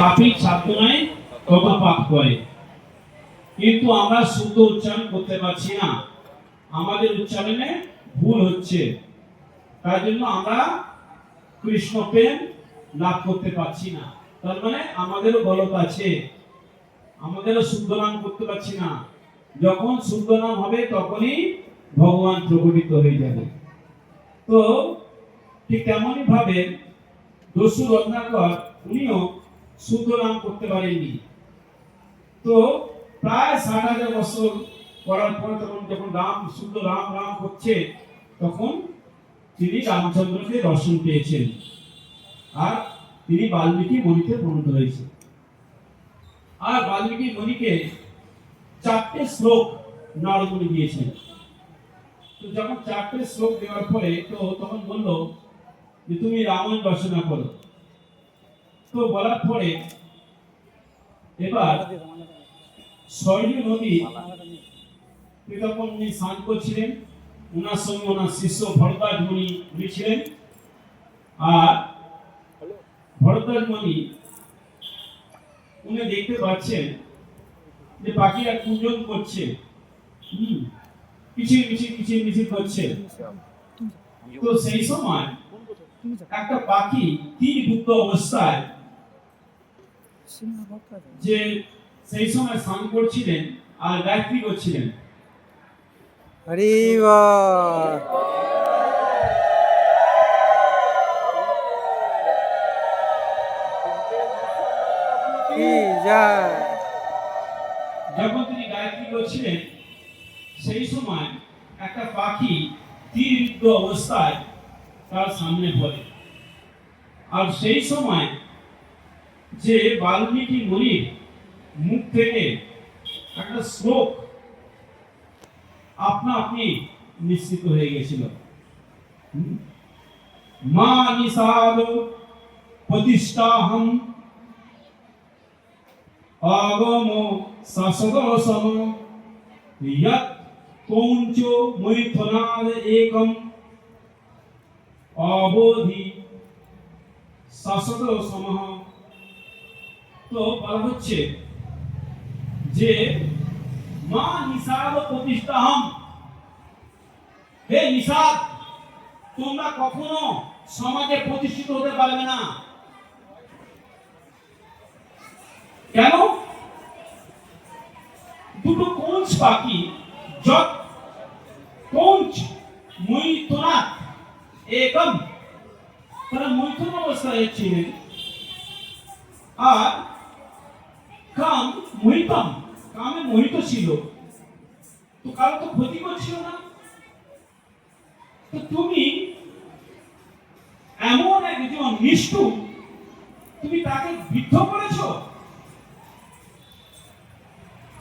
পাপী শব্দ নয় কত পাপ করে, কিন্তু আমরা শুদ্ধ উচ্চারণ করতে পারছি না, আমাদের উচ্চারণে ভুল হচ্ছে, তার জন্য আমরা কৃষ্ণ প্রেম লাভ করতে পারছি না। তার মানে আমাদেরও গলত আছে, আমাদেরও শুদ্ধ নাম করতে পারছি না। যখন শুদ্ধ নাম হবে তখনই ভগবান প্রকটিত হয়ে যাবে। তো ঠিক তেমনই ভাবে দস্যু রত্নাকর উনিও শুদ্ধ নাম করতে পারেননি। তো প্রায় 60,000 বছর করার পর তখন যখন রাম শুদ্ধ রাম রাম করছে, তখন তিনি রামচন্দ্রকে দর্শন পেয়েছেন আর তিনি বাল্মীকি মণিতে পরিণত হয়েছে। আর বাল্মীকি মণিকে 4টে শ্লোক নারদমুনি দিয়েছেন। তো যখন 4টে শ্লোক দেওয়ার পরে তো তখন বলল যে তুমি রামায়ণ রচনা করো। তো বলার পরে এবার সরযূ নদী তখন উনি স্নান করছিলেন, ওনার সঙ্গে ওনার শিষ্য ভরদ্বাজ মুনি উনি ছিলেন। আর ভরদ্বাজ মুনি উনি দেখতে পাচ্ছেন যে পাখিরা কুঞ্জন করছে, কিচির মিচির কিচির মিচির করছে। তো সেই সময় একটা পাখি তীরযুক্ত অবস্থায়, যে সেই সময় স্নান করছিলেন আর গায়ত্রী করছিলেন। হরি বল। কি যায়। যখন তিনি গায়ত্রী করছিলেন সেই সময় একটা পাখি তীরযুক্ত অবস্থায় তার সামনে পড়ে। আর সেই সময় যে বাল্মীকি মুনির মুখ থেকে একটা শ্লোক আপনা আপনি নিশ্চিত হয়ে গেছিল, মা নিষাদ প্রতিষ্ঠাহম আগম শাসদসম ইয়ৎ কৌঞ্চ মৈথুনাদ একম অবোধি শাসদসম। তো বলা হচ্ছে যে মা নিষাদ প্রতিষ্ঠাহম, হে নিষাদ তোমরা কখনো সমাজে প্রতিষ্ঠিত হতে পারবে না। কেন? দুটো কোঞ্চ পাখি যত কোঞ্চ মৈথুনাদ একম, তারা মৈথুন অবস্থায় ছিলেন, আর কাম মোহিতম, কামে মোহিত ছিল, তো কারো তো ক্ষতি করছিল না। তো তুমি এমন একজন নিষ্ঠুর, তুমি তাকে বিদ্ধ করেছো,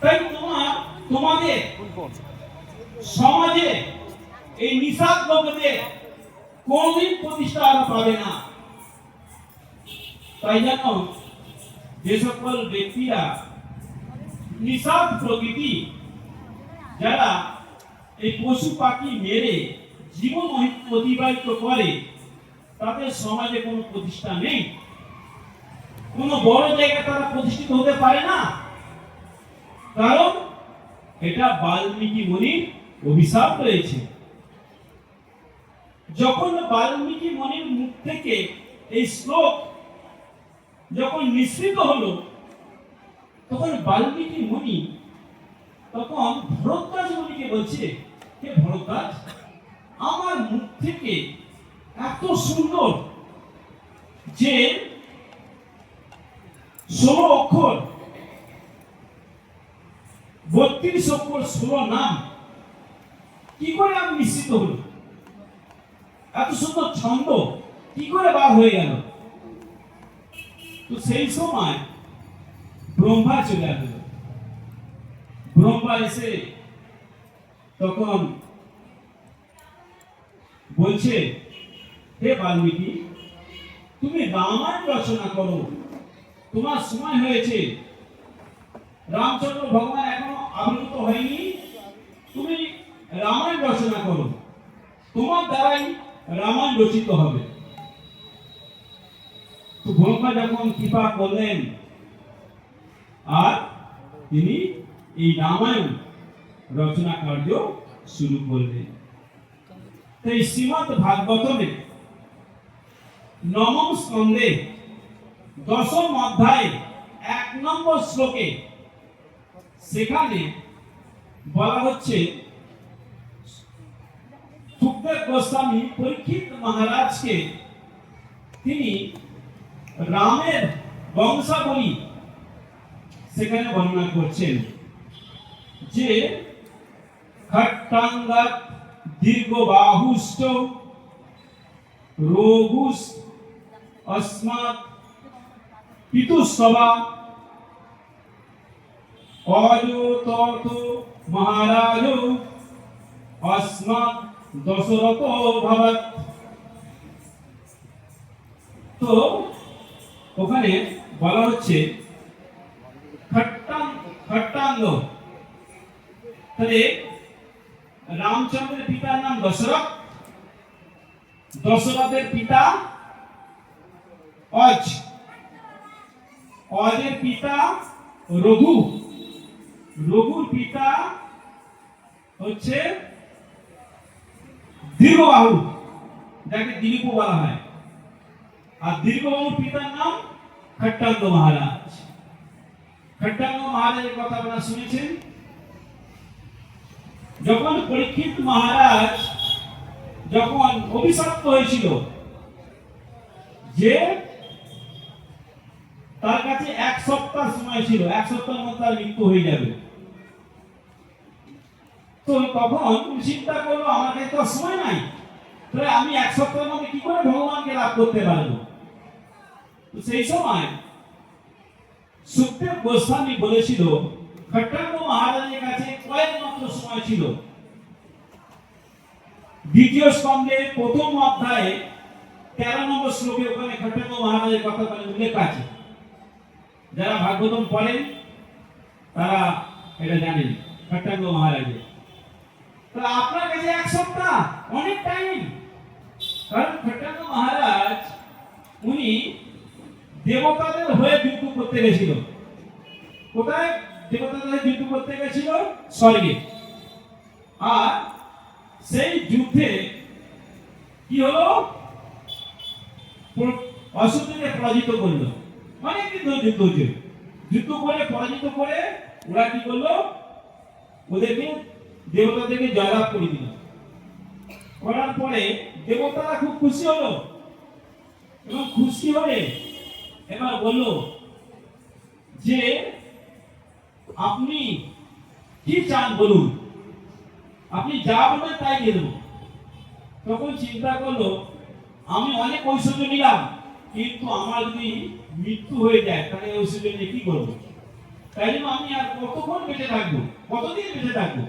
তাই তোমাদের সমাজে এই নিষাদ লোকেদের কোনদিন প্রতিষ্ঠা আর পাবে না। তাই জন্য যে সকল ব্যক্তিরা নিষাদ প্রকৃতি, যারা এই পশু পাখি মেরে জীবন অতিবাহিত করে, তাদের সমাজে কোনো প্রতিষ্ঠা নেই, কোনো বড় জায়গায় তারা প্রতিষ্ঠিত হতে পারে না। কারণ এটা বাল্মীকি মুনির অভিশাপ রয়েছে। যখন বাল্মীকি মুনির মুখ থেকে এই শ্লোক যখন নিঃসৃত হলো, তখন বাল্মীকি মুনি তখন ভরদ্বাজ মুনিকে বলছে, হে ভরদ্বাজ, আমার মুখ থেকে এত সুন্দর যে 16 অক্ষর 32 অক্ষর 16 নাম কি করে আমি নিশ্চিত হলো, এত সুন্দর ছন্দ কি করে বার হয়ে গেল। তো সেই সময় ব্রহ্মা চলে আসলো। ব্রহ্মা এসে তখন বলছে, হে বাল্মীকি, তুমি রামায়ণ রচনা করো, তোমার সময় হয়েছে, রামচন্দ্র ভগবান এখনো আবির্ভূত হয়নি, তুমি রামায়ণ রচনা করো, তোমার দ্বারাই রামায়ণ রচিত হবে। তো ব্রহ্মা যখন কৃপা করলেন আর তিনি এই রামায়ণ রচনা কার্য শুরু করলেন। তাই শ্রীমদ্ ভাগবতমে নবম স্কন্ধে দশম অধ্যায়ে 1 নম্বর শ্লোকে সেখানে বলা হচ্ছে সুখদেব গোস্বামী পরীক্ষিত মহারাজকে তিনি রামের বংশাবলী সেখানে বর্ণনা করছেন যে খট্টাঙ্গাত দীর্ঘবাহুষ্ট রঘুস अस्मात् पितुस्तवा अयोतर्थ महाराजो अस्मात् दशरथो भवत्। তো ওখানে বলা হচ্ছে খট্টাঙ্গ, তাহলে রামচন্দ্রের পিতার নাম দশরথ, দশরথের পিতা অজ, অজের পিতা রঘু, রঘুর পিতা হচ্ছে দীর্ঘবাহু, যাকে দিলীপ বলা হয়, আর দীর্ঘবাহুর পিতার নাম খট্টাঙ্গ মহারাজ। খট্টাঙ্গ মহারাজের কথা আপনারা শুনেছেন। যখন পরীক্ষিত মহারাজ যখন অভিশপ্ত হয়েছিল যে তার কাছে 1 সপ্তাহ সময় ছিল, 1 সপ্তাহের মধ্যে তার মৃত্যু হয়ে যাবে, তো তখন চিন্তা করলো আমার কাছে তো সময় নাই, তাহলে আমি 1 সপ্তাহের মধ্যে কি করে ভগবানকে লাভ করতে পারবো। তো সেই সময় সুখদেব গোস্বামী বলেছিল খট্টাঙ্গ মহারাজের কাছে কয়েক মাত্র সময় ছিল। দ্বিতীয় স্কন্ধে প্রথম অধ্যায়ে 13 নম্বর শ্লোকে ওখানে খট্টাঙ্গ মহারাজের কথা বলে উল্লেখ আছে। যারা ভাগবতম পড়েন তারা এটা জানেন খট্টাঙ্গ মহারাজের। তো আপনার কাছে 1 সপ্তাহ অনেক টাইম, কারণ খট্টাঙ্গ মহারাজ উনি দেবতাদের হয়ে যুদ্ধ করতে গেছিল। কোথায় দেবতাদের হয়ে যুদ্ধ করতে গেছিল? স্বর্গে। আর সেই যুদ্ধে কি হলো? অসুরকে পরাজিত করলো। অনেক দিন ধরে যুদ্ধ হচ্ছে, যুদ্ধ করে পরাজিত করে ওরা কি করলো? ওদেরকে দেবতাদেরকে জয়লাভ করে দিল। করার পরে দেবতারা খুব খুশি হলো এবং খুশি হয়ে এবার বলল যে আপনি কি চান বলুন, আপনি যা বলবেন তাই দিয়ে দেবো। তখন চিন্তা করলো আমি অনেক ঐশ্বর্য নিলাম, কিন্তু আমার যদি মৃত্যু হয়ে যায় তাহলে ঐশ্বর্য নিয়ে কি করবো? তাই জন্য আমি আর কতক্ষণ বেঁচে থাকবো, কতদিন বেঁচে থাকবো,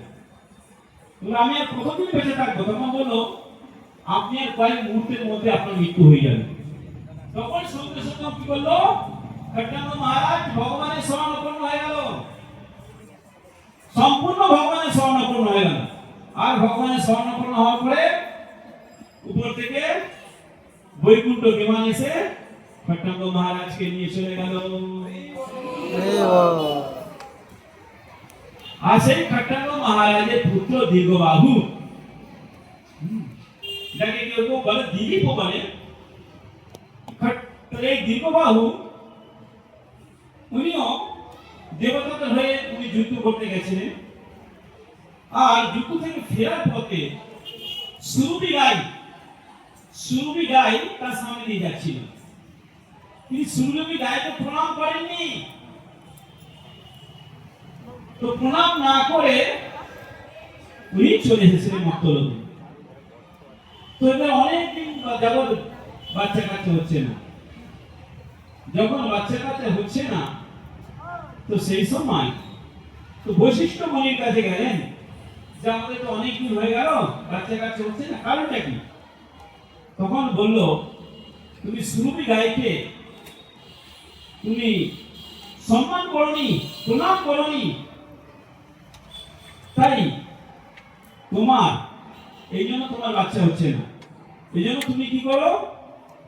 আমি আর কতদিন বেঁচে থাকবো? তখন বললো আপনি আর কয়েক মুহূর্তের মধ্যে আপনার মৃত্যু হয়ে যাবে। তখন সঙ্গে সঙ্গে কি করলো? খট্টাঙ্গ মহারাজ ভগবানের শরণাপন্ন হয়ে গেল, সম্পূর্ণ ভগবানের শরণাপন্ন হয়ে গেল। আর ভগবানের শরণাপন্ন হওয়ার পরে উপর থেকে বৈকুণ্ঠ বিমান এসে খট্টাঙ্গ মহারাজকে নিয়ে চলে গেল। আর সেই খট্টাঙ্গ মহারাজের পুত্র দীর্ঘবাহু, যাকে কেউ বলে দিলীপ বলে, এই দীর্ঘবাহু উনিও দেবতাদের হয়ে উনি যুদ্ধ করতে গেছিলেন। আর যুদ্ধ থেকে ফেরার পথে সুরভি গাই তার সামনে দিয়ে যাচ্ছিল। তিনি সুরভি গাইকে প্রণাম করেননি, তো প্রণাম না করে উনি চলে এসেছিলেন মত্তলোকে। তো এবার অনেকদিন যাবৎ বাচ্চা কাচ্চা হচ্ছে না। যখন বাচ্চা কাচ্চা হচ্ছে না, তো সেই সময় তো বৈশিষ্ট্য মনির কাছে গেলেন যে আমাদের তো অনেক দিন হয়ে গেল, বাচ্চা কাচ্চা হচ্ছে না, কারণটা কি? তখন বলল তুমি সুরভি গাইকে তুমি সম্মান করনি, প্রণাম করনি, তাই তোমার এই জন্য তোমার বাচ্চা হচ্ছে না। এই জন্য তুমি কি করো?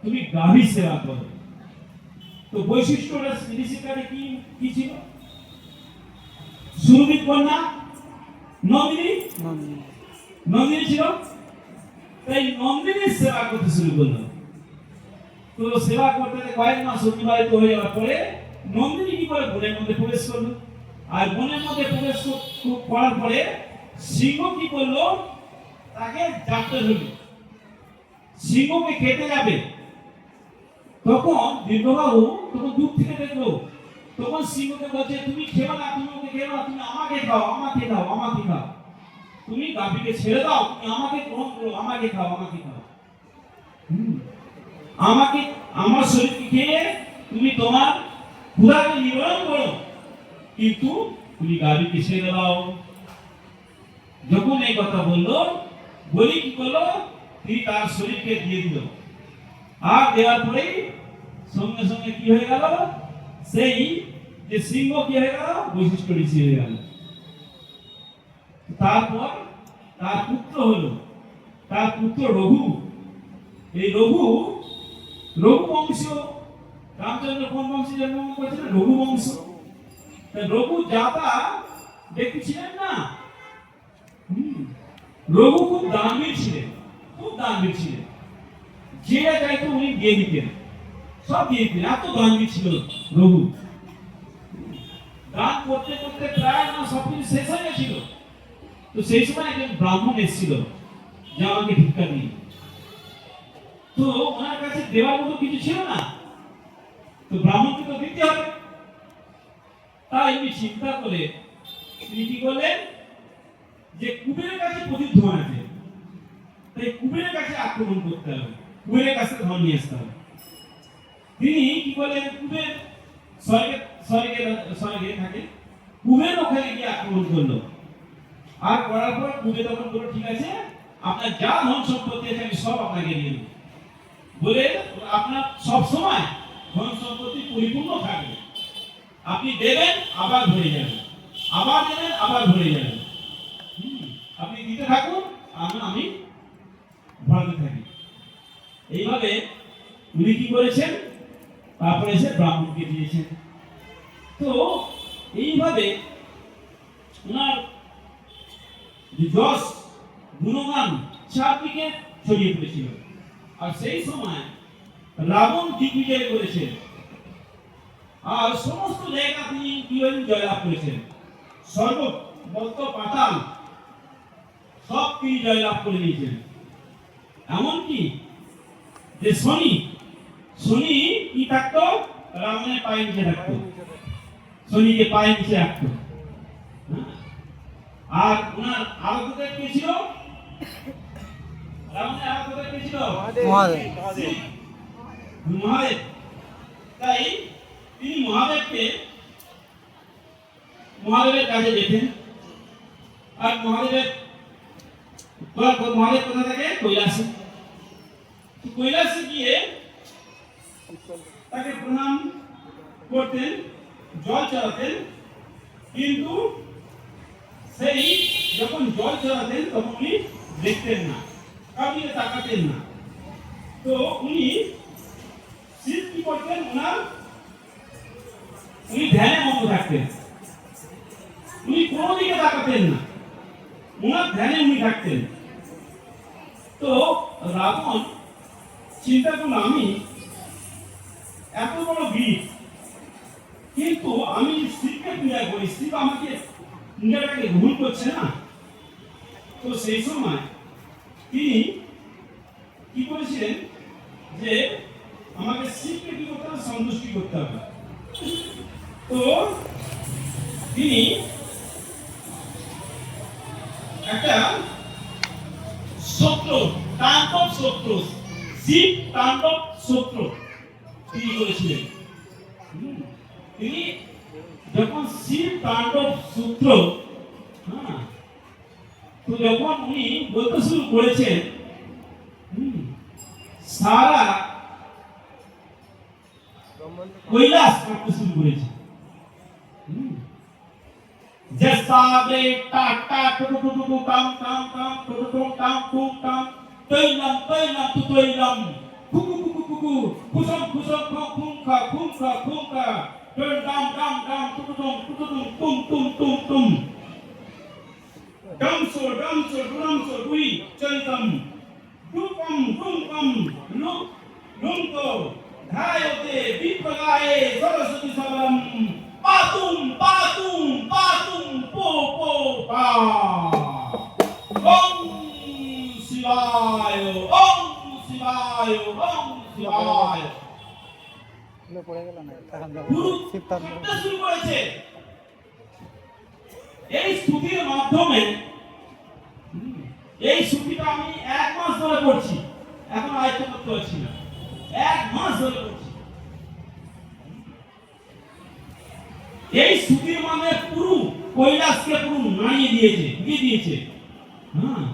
তুমি গাভী সেবা করো। তো বৈশিষ্ট্যটা ঋষিকারে কি ছিল? সুরভির কন্যা নন্দিনী, নন্দিনী। নন্দিনী ছিল, তাই নন্দিনীর সেবা করতে শুরু করলো। তো সেবা করতে কয়েক মাস অতিবাহিত হয়ে যাওয়ার পরে নন্দিনী কি করে বনের মধ্যে প্রবেশ করলো। আর বনের মধ্যে প্রবেশ করার পরে সিংহ কি করলো, তাকে জাপটে ধরলো, সিংহকে খেতে যাবে। তখন দীর্ঘবাবু তখন দূর থেকে দেখলো, তখন সিংহকে বলছে তুমি খেও না, তুমি ওকে খেও না, তুমি আমাকে খাও, আমাকে খাও, আমাকে খাও, তুমি গাভীকে ছেড়ে দাও, তুমি আমাকে গ্রহণ করো, আমাকে খাও, আমাকে খাও। আমাকে, আমার শরীরকে খেয়ে তুমি তোমার ক্ষুধাকে নিবারণ করো, কিন্তু তুমি গাভীকে ছেড়ে দাও। যখন এই কথা বললো, বলি কি করলো, তিনি তার শরীরকে দিয়ে দিল। আর দেওয়ার পরেই সঙ্গে সঙ্গে কি হয়ে গেল, সেই যে সিংহ কি হয়ে গেল, বৈশিষ্ট্য ঋষি হয়ে গেল। তারপর তার পুত্র হলো, তার পুত্র রঘু। এই রঘু বংশ, রামচন্দ্র কোন বংশে জন্মগ্রহণ করেছিলেন, রঘু বংশ। রঘু জাতা ব্যক্তি ছিলেন না। রঘু খুব দানবীর ছিলেন, খুব দানবীর ছিলেন, যে চাইতো উনি দিয়ে দিতেন, সব দিয়ে দিতেন, এত দানবীর ছিল রঘু। দান করতে করতে প্রায় না সবকিছু শেষ হয়ে গেছিল। তো সেই সময় একজন ব্রাহ্মণ এসেছিল যে আমাকে ভিক্ষা দিন। তো ওনার কাছে দেওয়ার মতো কিছু ছিল না, তো ব্রাহ্মণকে তো দিতে হবে। তাই উনি চিন্তা করে তিনি কি করলেন, যে কুবেরের কাছে প্রচুর ধন আছে, তাই কুবেরের কাছে আক্রমণ করতে হবে, কুবেরের কাছে ধন নিয়ে আসতে হবে। তিনি কি করলেন, কুবের স্বর্গে থাকে, কুবের ওখানে গিয়ে আক্রমণ করলো। আর করার পর কুবের তখন বলল ঠিক আছে, আপনার যা ধন সম্পত্তি আছে আমি সব আপনাকে দিয়ে দেব, বলে আপনার সব সময় ধন সম্পত্তি পরিপূর্ণ থাকবে, আপনি দেবেন আবার ভরে যাবে, আবার দেবেন আবার ভরে যাবে, আপনি দিতে থাকুন, আমি ভরাতে থাকি। এইভাবে উনি কি করেছেন, তারপরে এসে ব্রাহ্মণকে দিয়েছেন। তো এইভাবে ওনার যশ গুণগান চারদিকে ছড়িয়ে পড়েছিল। আর সেই সময় রাবণ দিগ্বিজয় করেছেন, আর সমস্ত জায়গা তিনি কি জয়লাভ করেছেন, সর্বত্র পাতাল সব তিনি জয়লাভ করে নিয়েছেন। এমনকি যে শনি কি থাকতো, রাবণের পায়ের নিচে থাকতো, শনিকে পায়ের নিচে রাখতো। আর ওনার আরাধ্যদেব কে ছিল, রাবণের আরাধ্যদেব কে ছিল, মহাদেব। তাই তিনি মহাদেবের কাছে যেতেন। আর মহাদেব কোথা থেকে, কৈলাসে। কৈলাসে গিয়ে তাকে প্রণাম করতেন, জল চড়াতেন, কিন্তু সেই যখন জল চড়াতেন তখন উনি দেখতেন না, কাউকে তাকাতেন না। তো উনি শিব কি করতেন, উনি ধ্যানে মগ্ন থাকতেন, উনি কোনো দিকে তাকাতেন না, ওনার ধ্যানে উনি থাকতেন। তো রাবণ চিন্তা করলো, আমি এত বড় বীর, কিন্তু আমি শিবকে পূজা করি, শিব আমাকে পূজাটাকে গ্রহণ করছে না। তো সেই সময় তিনি কি করেছিলেন, যে আমাকে শিবকে কি করতে হবে, সন্তুষ্টি করতে হবে। তো তিনি একটা স্তোত্র, তাণ্ডব স্তোত্র, শিব তাণ্ডব স্তোত্র তিনি করেছিলেন। তিনি যখন শিব তাণ্ডব সূত্র, তো যখন উনি বলতে শুরু করেছেন, সারা কৈলাস কাঁপতে শুরু করেছে। জেসাবে টাটা টুটু টুটু টু কাম কাম কাম টুটু টু কাম কুম কাম তৈলাম তু তৈলাম কুকু কুকু কুকু কুসম কুসম খুম খা খুম খা খুম খা Turn down, down, down, tum, tum, tum, tum. Damso, damso, duramso, dui, charitam. Dupam, dumpam, luk, lumko. Dhayote, vipagaye, saraswati sabaram. Patum, patum, patum, po, po, pa. Om Shivaya, Om Shivaya, Om Shivaya. এগুলো পড়ে গেল না গুরু সিদ্ধান্ত করতে শুরু করেছে। এই স্তুতির মাধ্যমে এই স্তুতিটা আমি 1 মাস ধরে করছি, এখন আয়ত্ত করতে পারছি না। 1 মাস ধরে করছি। এই স্তুতির মানে পুরো কৈলাসকে পুরো নাড়িয়ে দিয়েছে, দিয়ে দিয়েছে। হ্যাঁ,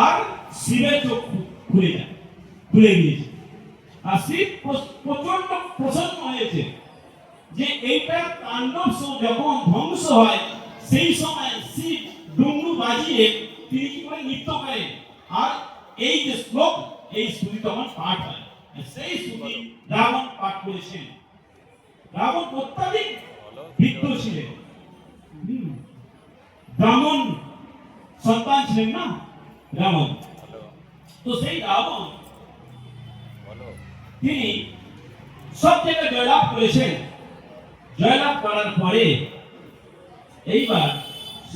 আর শিবের চোখ খুলে গিয়েছে। আর শিব প্রচন্ড প্রসন্ন হয়েছে যে এইটা তাণ্ডব যখন ধ্বংস হয় সেই সময় শিব ডুমরু বাজিয়ে তিনি কি করে নৃত্য করেন, আর এই যে শ্লোক এই স্তুতি তখন পাঠ হয়। সেই স্তুতি রাবণ পাঠ করেছেন। রাবণ অত্যাধিক বৃদ্ধ ছিলেন, ব্রাহ্মণ সন্তান ছিলেন না রাবণ। তো সেই রাবণ তিনি সব জায়গায় জয়লাভ করেছেন। জয়লাভ করার পরে এইবার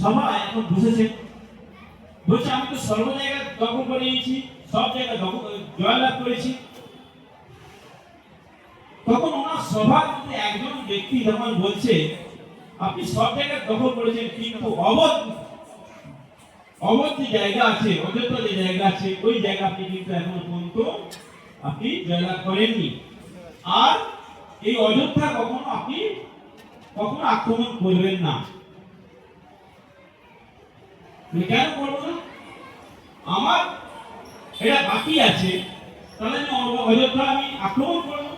সবাই এখন বসেছে, বলছে আমি তো সর্ব জায়গায় দখল করে নিয়েছি, সব জায়গায় জয়লাভ করেছি। তখন ওনার সভার মধ্যে একজন ব্যক্তি যখন বলছে আপনি সব জায়গায় দখল করেছেন, কিন্তু অবধ যে জায়গা আছে, অযোধ্যা যে জায়গা আছে, ওই জায়গা আপনি কিন্তু এখনো পর্যন্ত আপনি জয়লাভ করেননি। আর এই অযোধ্যা কখনো আক্রমণ করবেন না। কেন করবো না? আমার এটা বাকি আছে, তাহলে অযোধ্যা আমি আক্রমণ করবো।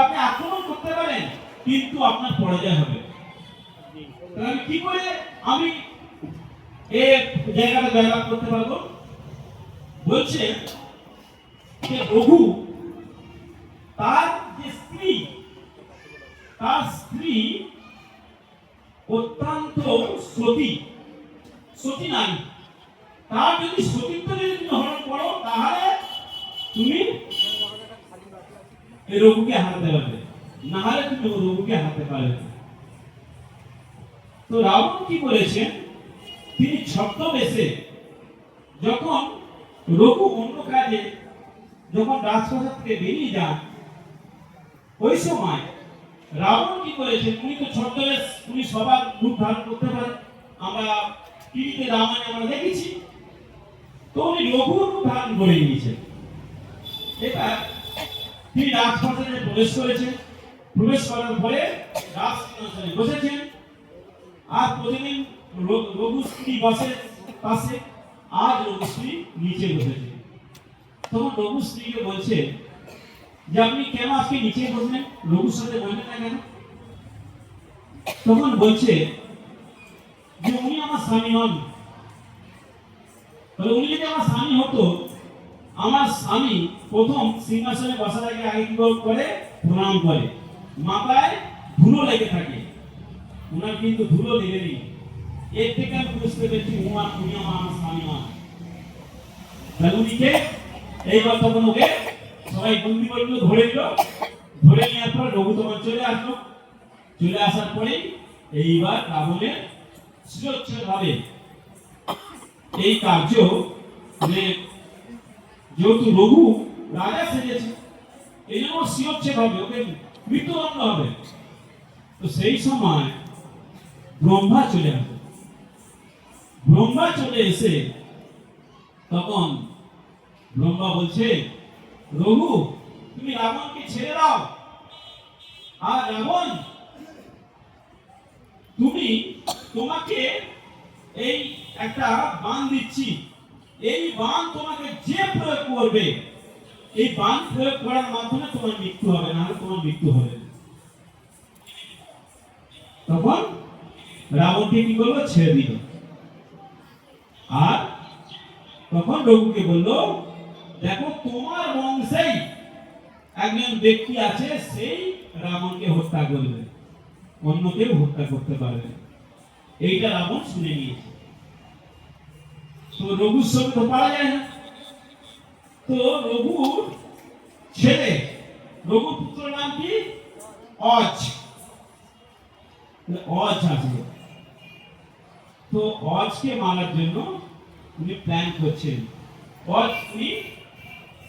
আপনি আক্রমণ করতে পারেন, কিন্তু আপনার পরাজয় হবে। তাহলে কি করে আমি এই জায়গাটা জয়লাভ করতে পারবো? বলছে যে রঘু তার যে স্ত্রী, তার স্ত্রী অত্যন্ত সতী নারী। তার যদি সতীত্ব যদি তুমি হরণ করো, তাহলে তুমি এই রঘুকে হারাতে পারবে, না হলে তুমি রঘুকে হারাতে পারবে না। তো রাবণ কি করেছেন, তিনি ছদ্মবেশে যখন রঘু অন্য কাজে যখন রাজপ্রাসাদ থেকে বেরিয়ে যান, ওই সময় রাবণ কি করেছেন, উনি তো ছদ্মবেশ, উনি সবার রূপ ধারণ করতে পারেন, আমরা টিভিতে রামায়ণে আমরা দেখেছি। তো উনি রঘুর রূপ ধারণ করে নিয়েছেন। এবার তিনি রাজপ্রাসাদে প্রবেশ করেছেন। প্রবেশ করার পরে রাজসিংহাসনে বসেছেন। আর প্রতিদিন রঘু স্ত্রী বসে পাশে, আজ রঘু স্ত্রী নিচে বসেছে। তখন রঘু স্ত্রীকে বলছে যে আপনি কেন আজকে নিচে বসলেন, রঘুর সাথে বললেন না কেন? তখন বলছে যে উনি আমার স্বামী হন। তাহলে উনি যদি আমার স্বামী হতো, আমার স্বামী প্রথম সিংহাসনে বসার আগে কি করে? প্রণাম করে, মাথায় ধুলো লেগে থাকে। উনার কিন্তু ধুলো লেগে নেই। এর থেকে আমি বুঝতে পেরেছি উনি আমার স্বামী হন। তাহলে উনিকে এইবার তখন ওকে সবাই বন্দি করলো, ধরে নিল। ধরে নেওয়ার পর রঘু তখন চলে আসলো। চলে আসার পরে এইবার রাবণের ভাবে এই কার্য, মানে যেহেতু রঘু রাজা সেজেছে, এই জন্য শিরচ্ছেদ হবে, ওকে মৃত্যুদণ্ড হবে। তো সেই সময় ব্রহ্মা চলে আসে। ব্রহ্মা চলে এসে তখন ব্রহ্মা বলছে, রঘু তুমি রাবণকে ছেড়ে দাও। আর রাবণ, তোমাকে এই একটা বাণ দিচ্ছি, এই বাণ তোমাকে যে প্রয়োগ করবে, এই বাণ প্রয়োগ করার মাধ্যমে তোমার মৃত্যু হবে, না তোমার মৃত্যু হবে। তখন রাবণকে কি করলো? ছেড়ে দিল। আর তখন রঘুকে বলল, দেখো তোমার বংশেই একজন ব্যক্তি আছে, সেই রাবণকে হত্যা করবে। অন্য কেউ হত্যা করতে পারবে না। এইটা রাবণ শুনে নিয়েছে। তো রঘুর সঙ্গে তো পারা যায় না। তো রঘুর ছেলে, রঘুর পুত্র নাম কি? অজ। অজ আছে। তো অজকে মারার জন্য উনি প্ল্যান করছেন। অজ উনি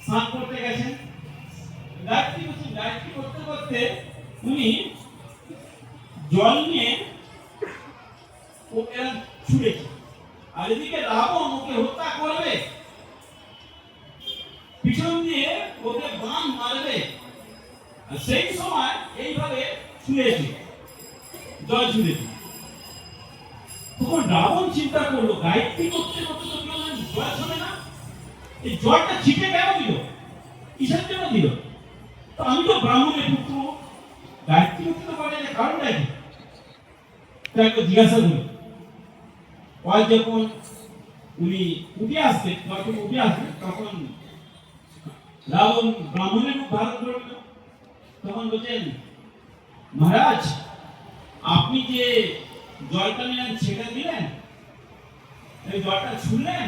স্নান করতে গেছেন, গায়ত্রী করতে করতে উনি জল নিয়ে ওকে ছুঁড়েছে। আর এদিকে রাবণ ওকে হত্যা করবে, পিছন দিয়ে ওকে বাণ মারবে, আর সেই সময় এইভাবে ছুঁড়েছে, জল ছুঁড়েছে। তখন রাবণ চিন্তা করলো, গায়ত্রী করতে করতে তো কেউ জল ছড়ে না, এই জলটা ছিটে কেন দিল, কিসের জন্য দিল? তো আমি তো ব্রাহ্মণের পুত্র, গায়ত্রী করতে তো পারে না, কারণটা কি? তাকে জিজ্ঞাসা করি। ওই যখন উনি উঠে আসতেন, তখন রাবণ ব্রাহ্মণের মুখ ধারণ করল। তখন বলছেন, মহারাজ, আপনি যে জলটা নিলেন ছেড়ে দিলেন, এই জলটা ছুঁড়লেন,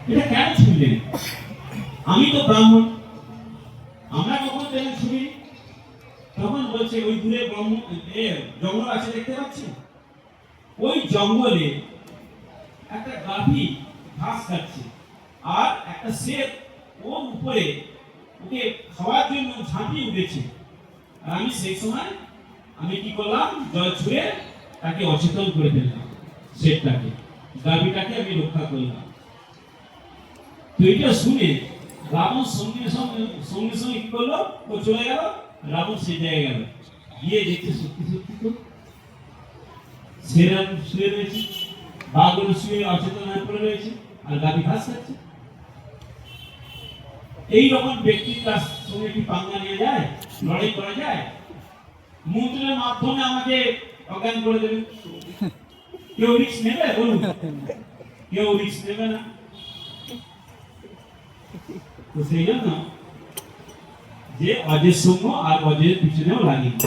এটা কেন ছুঁড়লেন? আমি তো ব্রাহ্মণ, আমরা কখন তেমন ছুঁড়ি? তখন বলছে, ওই দূরে জঙ্গল আছে দেখতে পাচ্ছেন, ওই জঙ্গলে একটা গাভী ঘাস খাচ্ছে, আর একটা শের ওর উপরে ওকে খাওয়ার জন্য ঝাঁপিয়ে উঠেছে। আর আমি সেই সময় আমি কি করলাম, জল ছুঁড়ে তাকে অচেতন করে ফেললাম, শেরটাকে, গাভীটাকে আমি রক্ষা করলাম। তো এটা শুনে রাবণ সঙ্গে সঙ্গে কি করলো, ও চলে গেল। রাবণ সেই জায়গায় গেল, গিয়ে দেখছে সত্যি সত্যি তো শের শুয়ে রয়েছে, বাঘগুলো শুয়ে অচেতন হয়ে পড়ে রয়েছে, আর গাভী ঘাস খাচ্ছে। এইরকম ব্যক্তির কাছ সঙ্গে কি পাঙ্গা নিয়ে যায়, লড়াই করা যায়? মন্ত্রের মাধ্যমে আমাকে অজ্ঞান করে দেবে, কেউ রিস্ক নেবে? বলুন, কেউ রিস্ক নেবে না। তো সেই জন্য যে অজের সঙ্গ আর অজের পিছনেও লাগেনি,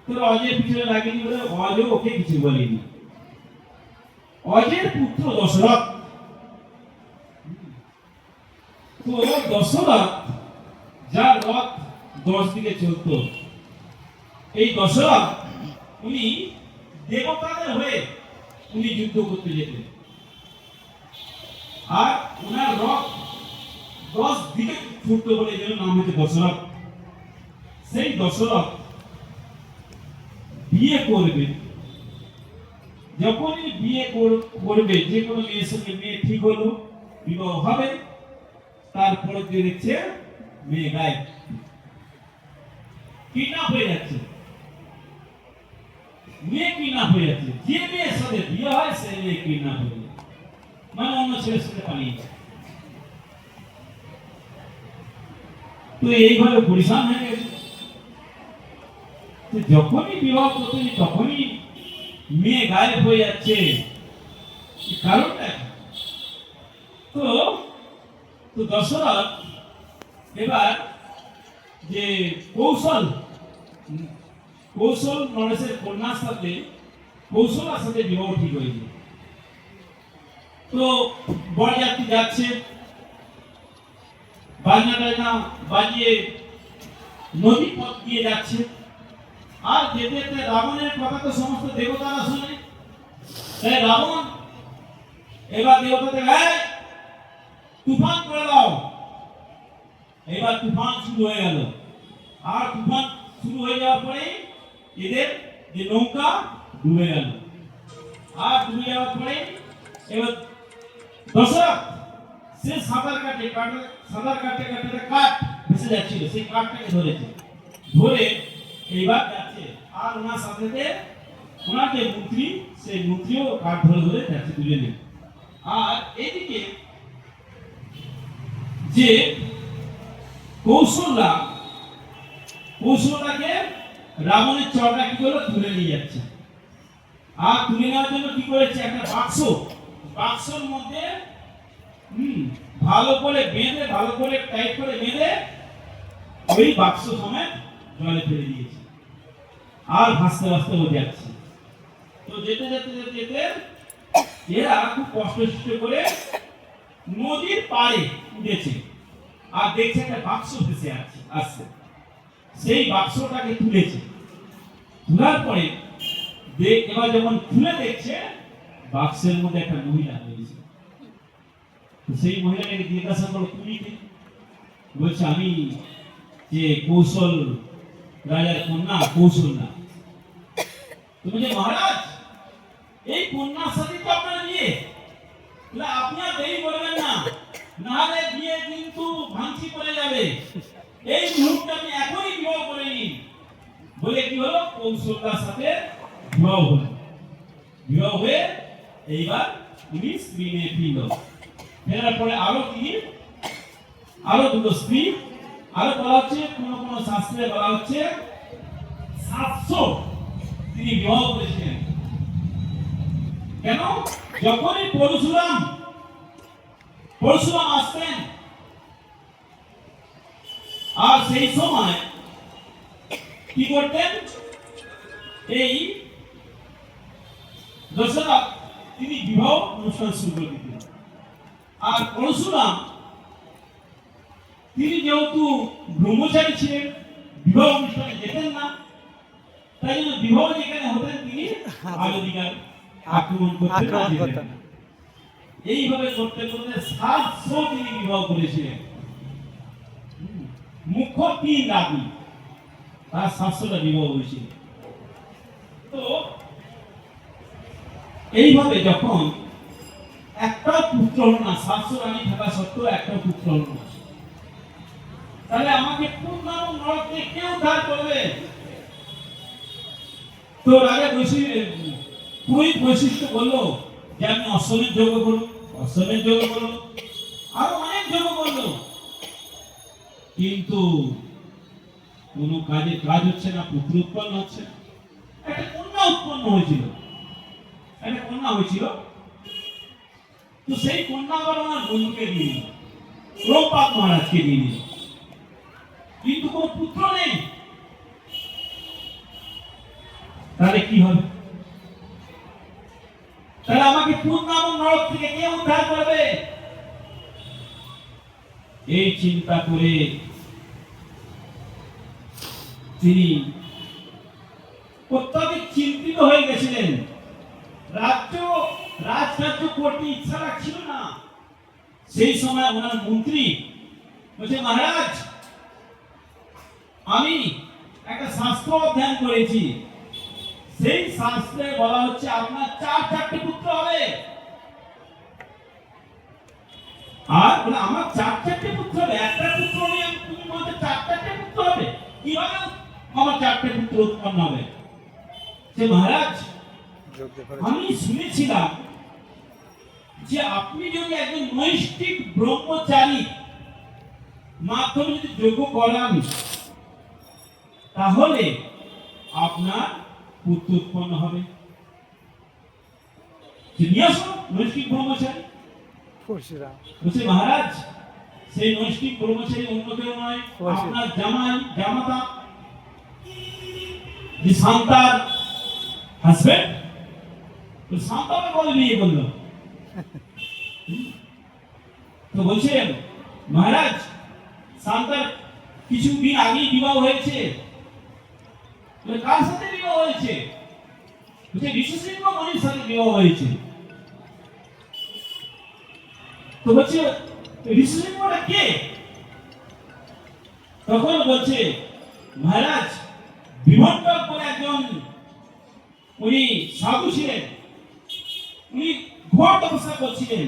তোর অজের পিছনে লাগেনি বলে অজও ওকে কিছু বলেনি। অজের পুত্র দশরথ, তো দশরথ যার রথ 10 দিকে চলত, এই দশরথ উনি দেবতাদের হয়ে উনি যুদ্ধ করতে যেতেন, আর ওনার রথ 10 দিকে ছুটতো বলে এই জন্য নাম হচ্ছে দশরথ। সেই দশরথ বিয়ে করবে, যখনই বিয়ে করবে, যে কোনো মেয়ের সঙ্গে মেয়ে ঠিক হলো, বিবাহ হবে, তারপরে যে দেখছে মেয়ে গায়েব, কিডন্যাপ হয়ে যাচ্ছে, মেয়ে কিডন্যাপ হয়ে যাচ্ছে। যে মেয়ের সাথে বিয়ে হয় সেই মেয়ে কিডন্যাপ হয়ে যায়, মানে অন্য ছেলের সাথে পালিয়েছে। তো এইভাবে পরিশান হয়ে গেছে। যখনই বিবাহ করতে তখনই মেয়ে গায়েব হয়ে যাচ্ছে, কারণটা তো তো দশরথ এবার যে কৌশল নরেশের কন্যার সাথে কৌশলার সাথে বিবাহ ঠিক হয়েছে। তো বরযাত্রী যাচ্ছে, বাজনা টাজনা বাজিয়ে নদী পথ দিয়ে যাচ্ছে, আর যেতে যেতে রাবণের কথা তো সমস্ত দেবতারা শুনে। তাই রাবণ এবার দেবতাদের তুফান করে দাও। এবার তুফান শুরু হয়ে গেল, আর তুফান শুরু হয়ে যাওয়ার পরে এদের যে নৌকা ডুবে গেল, আর ডুবে যাওয়ার পরে এবার দশরথ সে সাঁতার কাটে কাঠ ভেসে যাচ্ছিল, সেই কাঠটাকে ধরেছে, ধরে এইবার যাচ্ছে, আর ওনার সাথে ওনার যে মন্ত্রী, সেই মন্ত্রীও কাঠ ধরে ধরে যাচ্ছে দুজনে। আর এদিকে যে কৌশলাকে রাবণের চরটা কি করলো, তুলে নিয়ে যাচ্ছে। আর তুলে নেওয়ার জন্য কি করেছে, একটা বাক্সর মধ্যে ভালো করে টাইট করে বেঁধে ওই বাক্স সমেত জলে ফেলে দিয়েছে। আর ভাসতে ভাসতে ও যাচ্ছে। তো যেতে যেতে যেতে যেতে এরা খুব কষ্ট করে নদীর পাড়ে উঠেছে আর দেখছে একটা বাক্স ভেসে আসছে। সেই বাক্সটাকে তুলেছে, তোলার পরে এবার যখন খুলে দেখছে বাক্সের মধ্যে একটা মহিলা রয়েছে। তো সেই মহিলাটাকে জিজ্ঞাসা করলো, তুমি কে? বলছে, আমি যে কৌশল রাজার কন্যা কৌশল না। তুমি যে মহারাজ, এই কন্যার সাথে তো আপনার বিয়ে, আপনি আর দেরি করবেন না, নাহলে বিয়ে কিন্তু ভাঙচি পড়ে যাবে। এই মুহূর্তে আপনি এখনই বিবাহ করে নিন। বলে কি হলো, কৌশলটার সাথে বিবাহ হলো। বিবাহ হয়ে এইবার উনি স্ত্রী নিয়ে ফিরল। ফেরার পরে আরো দুটো স্ত্রী, আরো বলা হচ্ছে কোন শাস্ত্রে বলা হচ্ছে 700 তিনি বিবাহ করেছিলেন। কেন? যখনই পরশুরাম আসতেন আর সেই সময় কি করতেন, এই দশরথ তিনি বিবাহ অনুষ্ঠান শুরু করে দিতেন। আর পরশুরাম তিনি যেহেতু ব্রহ্মচারী ছিলেন, বিবাহ অনুষ্ঠানে যেতেন না, তাই জন্য বিবাহ যেখানে হতেন তিনি আলোদিকার আক্রমণ করতেন। এইভাবে করতে করতে 700 তিনি বিবাহ করেছিলেন। মুখ্য 3 রানী, তার 700টা বিবাহ হয়েছিল। তো এইভাবে যখন একটা পুত্র হল না, 700 রানী থাকা সত্ত্বেও একটা পুত্র হল না, তাহলে আমাকে কোন নাম নরক থেকে কে উদ্ধার করবে? তো রাজা পুরোহিত বৈশিষ্ট্য বললো যে আমি অশ্বমেধ যজ্ঞ করব, আরো অনেক যজ্ঞ করলো, কিন্তু কোন কাজ হচ্ছে না, পুত্র উৎপন্ন হচ্ছে না। একটা কন্যা হয়েছিল, তো সেই কন্যা আবার আমার বন্ধুকে দিয়ে দিল, রোমপাদ মহারাজকে দিয়ে দিল, কিন্তু কোন পুত্র নেই। তাহলে কি হবে? তাহলে আমাকে কোন নাম নরক থেকে কে উদ্ধার করবে? এই চিন্তা করে তিনি অত্যধিক চিন্তিত হয়ে গেছিলেন। রাজকার্য করতে ইচ্ছা রাখছিল না। সেই সময় ওনার মন্ত্রী বলছে, মহারাজ আমি একটা শাস্ত্র অধ্যয়ন করেছি, সেই শাস্ত্রে বলা হচ্ছে আপনার 4টি পুত্র হবে। আর বলে আমার 4টি পুত্র হবে, একটা পুত্র নিয়ে তুমি বলতে 4টি পুত্র হবে, কিভাবে আমার 4টি পুত্র উৎপন্ন হবে? যে মহারাজ আমি শুনেছিলাম যে আপনি যদি একজন নৈষ্ঠিক ব্রহ্মচারী মাধ্যমে যদি যজ্ঞ করান, তাহলে আপনার পুত্র উৎপন্ন হবে। নৈষ্ঠিক ব্রহ্মচারী বলছে, মহারাজ সেই নৈষ্ঠিক ব্রহ্মচারী অন্য কেউ নয়, আপনার জামাতা যে শান্তার হাজবেন্ড। শান্তাকে বলে বিয়ে করলো। তো বলছেন, মহারাজ শান্তার কিছুদিন আগেই বিবাহ হয়েছে। কার সাথে বিবাহ হয়েছে? ঋষিশৃঙ্গ মনির সাথে বিবাহ হয়েছে। তো বলছে, ঋষিশৃঙ্গটা কে? তখন বলছে, মহারাজ বিভট্টক বলে একজন উনি সাধু ছিলেন, উনি ঘোর তপস্যা করছিলেন,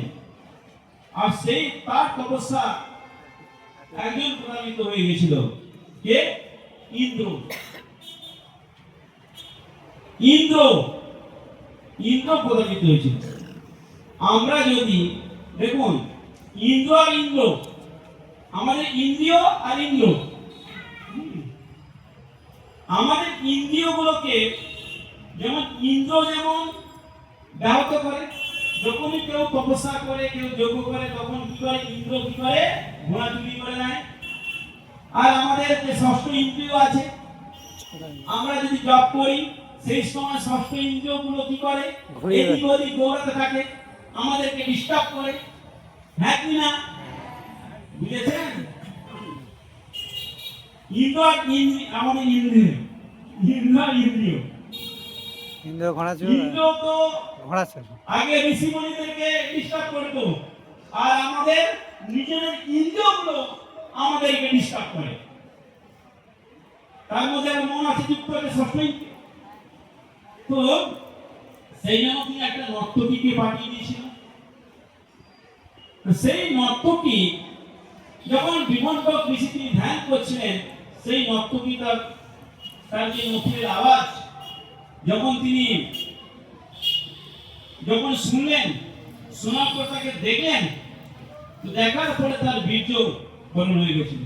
আর সেই তার তপস্যা একজন প্রভাবিত হয়ে গেছিল। কে? ইন্দ্র প্রভাবিত হয়েছিল। আমরা যদি দেখুন, ইন্দ্র আর ইন্দ্র, আমাদের ইন্দ্রিয় আর ইন্দ্র, আমাদের ইন্দ্রিয়গুলোকে যেমন ইন্দ্র যেমন ব্যাহত করে, যখনই কেউ তপস্যা করে, কেউ যজ্ঞ করে, তখন কি করে ইন্দ্র কি করে ঘোড়া চুরি করে নেয়। আর আমাদের যে ষষ্ঠ ইন্দ্রিয় আছে, আমরা যদি জব করি সেই সময় ষষ্ঠ ইন্দ্রিয়গুলো কি করে, ঘুরিয়ে এদিক ওদিক দৌড়াতে থাকে, আমাদেরকে ডিস্টার্ব করে, হ্যাঁ কি না? বুঝেছেন? আমাদের ইন্দ্রিয়, ইন্দ্রিয় ইন্দ্র ঘোড়া ছিল, ইন্দ্র তো ঘোড়া ছিল। আগে ঋষি মুনিদেরকে ডিস্টার্ব করতো, আর আমাদের নিজেদের ইন্দ্রিয়গুলো আমাদেরকে ডিস্টার্ব করে। তার মধ্যে একটা মন আছে যুক্ত আছে ষষ্ঠ ইন্দ্রিয়। তো সেই জন্য তিনি একটা নর্তকীকে পাঠিয়ে দিয়েছিল। তো সেই নর্তকী যখন বিমন্ডক ঋষি তিনি ধ্যান করছিলেন, সেই নর্তকী তার যে নথির আওয়াজ যখন তিনি শুনলেন, শোনার পর তাকে দেখলেন, তো দেখার পরে তার বীর্য গরম হয়ে গেছিল,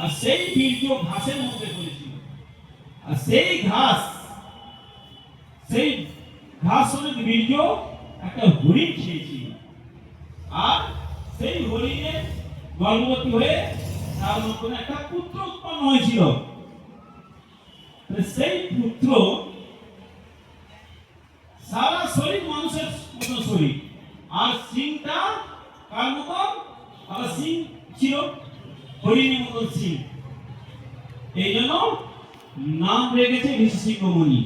আর সেই বীর্য ঘাসের মধ্যে পড়েছিল, আর সেই ঘাস অনেক বীর্য একটা হরিণ খেয়েছিল, আর সেই হরিণের গর্ভবতী হয়ে তার মধ্যে একটা পুত্র উৎপন্ন হয়েছিল। সেই পুত্র সারা শরীর মানুষের মতো শরীর, আর সিংটা কার মতো, আর সিং ছিল হরিণের মতো সিং। এই জন্য নাম রেখেছে ঋষিশৃঙ্গ মুনি।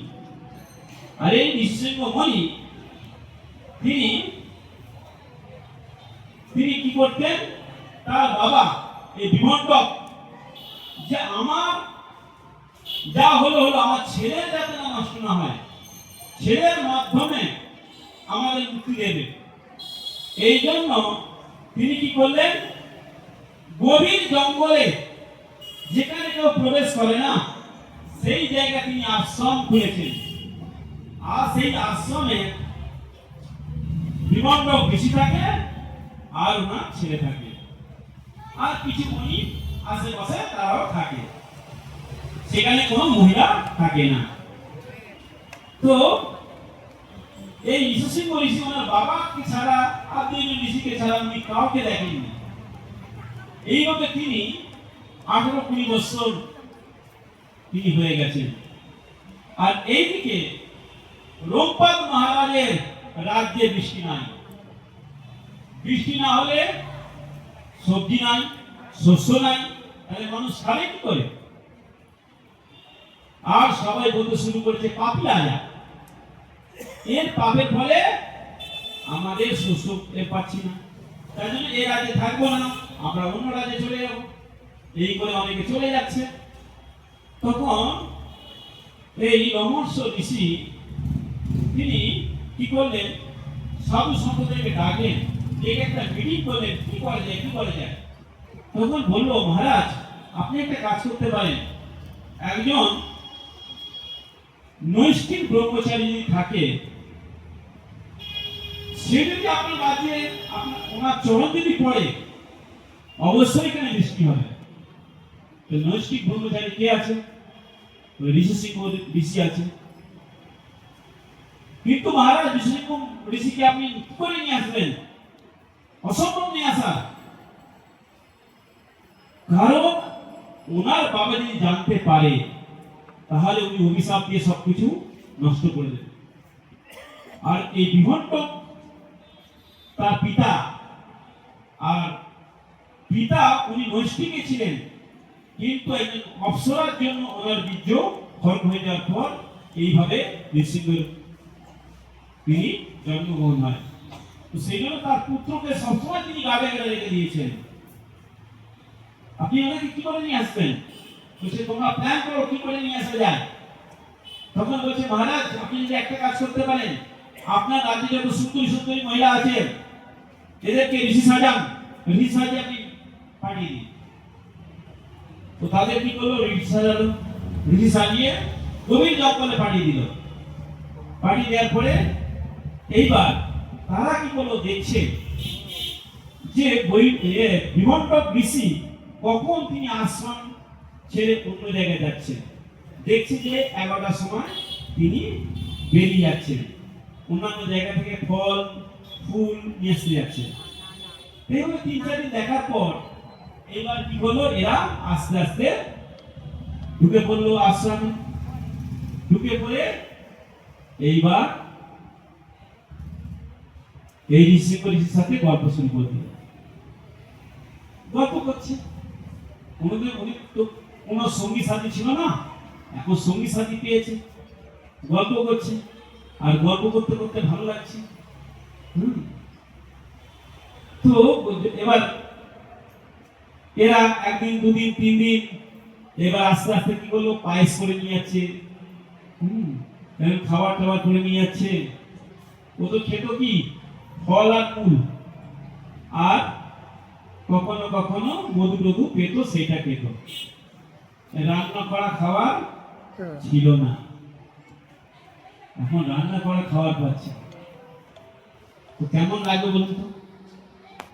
আর এই ঋষিশৃঙ্গ মুনি তিনি কি করতেন, তার বাবা এই বিমন্ডক যে আমার যা হলো আমার ছেলের যাতে না নষ্ট না হয়, ছেলের মাধ্যমে আমাদের মুক্তি দেবে, এই জন্য তিনি কি করলেন, গভীর জঙ্গলে যেখানে কেউ প্রবেশ করে না সেই জায়গায় তিনি আশ্রম খুলেছেন। আর সেই আশ্রমে বিমন্ডক ঋষি থাকে, আর ওনার ছেলে থাকে, আর কিছু মুনি আশেপাশে তারাও থাকে, সেখানে কোনো মহিলা থাকে না। তো এই ঋষিশৃঙ্গ ঋষি ওনার বাবাকে ছাড়া আর দুইজন ঋষিকে ছাড়া উনি কাউকে দেখেননি। এইভাবে তিনি 18-20 বছর তিনি হয়ে গেছেন। আর এইদিকে লোকপাল মহারাজের রাজ্যে বৃষ্টি নাই, বৃষ্টি না হলে সবজি নাই, শস্য নাই, তাহলে মানুষ খাবে কি করে? আর সবাই বলতে শুরু করেছে পাপী রাজা, এর পাপের ফলে আমাদের শস্য পাচ্ছি না, তাই জন্য এই রাজ্যে থাকবো না, আমরা অন্য রাজ্যে চলে যাবো। এই করে অনেকে চলে যাচ্ছে। তখন এই রহস্য ঋষি তিনি কি করলেন, সাধু সম্প্রদায়কে ডাকলেন, ডেকে একটা মিটিং করলেন, কি করা যায়। তখন বললো, মহারাজ আপনি একটা কাজ করতে পারেন, একজন নৈষ্ঠিক ব্রহ্মচারী যদি থাকে, সে যদি আপনার রাজ্যে ওনার চরণ যদি পড়ে, অবশ্যই এখানে বৃষ্টি হবে। নৈষ্ঠিক ব্রহ্মচারী কে আছে? ঋষিশৃঙ্গ ঋষি আছে। কিন্তু মহারাজ ঋষিশৃঙ্গ ঋষিকে আপনি কি করে নিয়ে আসবেন? অসম্ভব নিয়ে আসা, কারণ ওনার বাবা যদি জানতে পারে তাহলে উনি অভিশাপ দিয়ে সবকিছু নষ্ট করে দেবেন। আর এই বিমন্ডক তার পিতা, আর পিতা উনি নৈষ্ঠিকে ছিলেন, কিন্তু একজন অপ্সরার জন্য ওনার বীর্য খর্ব হয়ে যাওয়ার পর এইভাবে ঋষিঙ্গের তিনি জন্মগ্রহণ হয়। তো সেই জন্য তার পুত্রকে সবসময় তিনি গাবে রেখে দিয়েছেন। আপনি ওনাকে কি করে নিয়ে আসবেন? বলছে তোমরা প্ল্যান করো কি করে নিয়ে আসা যায়। তখন বলছে মহারাজ আপনি যদি একটা কাজ করতে পারেন, আপনার রাজ্যে যত সুন্দরী মহিলা আছে এদেরকে ঋষি সাজিয়ে আপনি পাঠিয়ে দিন। তো তাদের কি করলো, ঋষি সাজিয়ে গভীর জঙ্গলে পাঠিয়ে দিল। পাঠিয়ে দেওয়ার পরে এইবার তারা কি করলো, দেখছে যে বিমন্ডক ঋষি কখন তিনি আশ্রম ছেড়ে অন্য জায়গায় যাচ্ছেন। দেখছে যে 11টার সময় তিনি বেরিয়ে যাচ্ছেন, অন্যান্য জায়গা থেকে ফল ফুল নিয়ে আসতে যাচ্ছেন। এইভাবে 3-4 দিন দেখার পর এবার কি হলো, এরা আস্তে আস্তে ঢুকে পড়লো আশ্রমে। ঢুকে পড়ে এইবার এই ঋষির সাথে গল্প শুরু করে দিল। গল্প করছে, কোনোদিন উনি তো কোনো সঙ্গী সাথী ছিল না, এখন সঙ্গী সাথী পেয়েছে, গল্প করছে, আর গল্প করতে করতে ভালো লাগছে। তো এবার এরা একদিন, দুদিন, 3 দিন, এবার আস্তে আস্তে কি করলো, পায়েস করে নিয়ে যাচ্ছে, খাবার টাবার করে নিয়ে যাচ্ছে। ও তো খেত কি ফল আর মূল, আর কখনো কখনো মধু টধু পেত, সেটা খেত। রান্না করা খাবার ছিল না, এখন রান্না করা খাবার পাচ্ছে। তো কেমন লাগবে বলুন তো?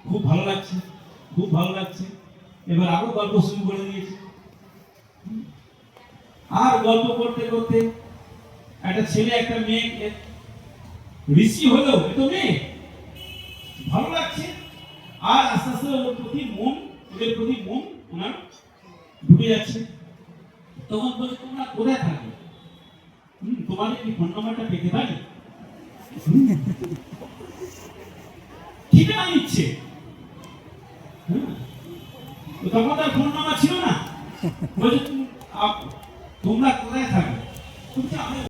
খুব ভালো লাগছে, খুব ভালো লাগছে। এবার আরো গল্প শুরু করে দিয়েছে, আর গল্প করতে করতে একটা ছেলে একটা মেয়ে ঋষি হলো, এ তো মেয়ে, ভালো লাগছে। আর আস্তে আস্তে ওর প্রতি মন, ওদের প্রতি মন ওনার ঢুকে যাচ্ছে। তখন বলে, তোমরা কোথায় থাকো? তোমাদের কি ফোন নাম্বারটা পেতে পারি? ঠিকানা নিচ্ছে। তখন তার ফোন নাম্বার ছিল না। বলছে তোমরা কোথায় থাকো?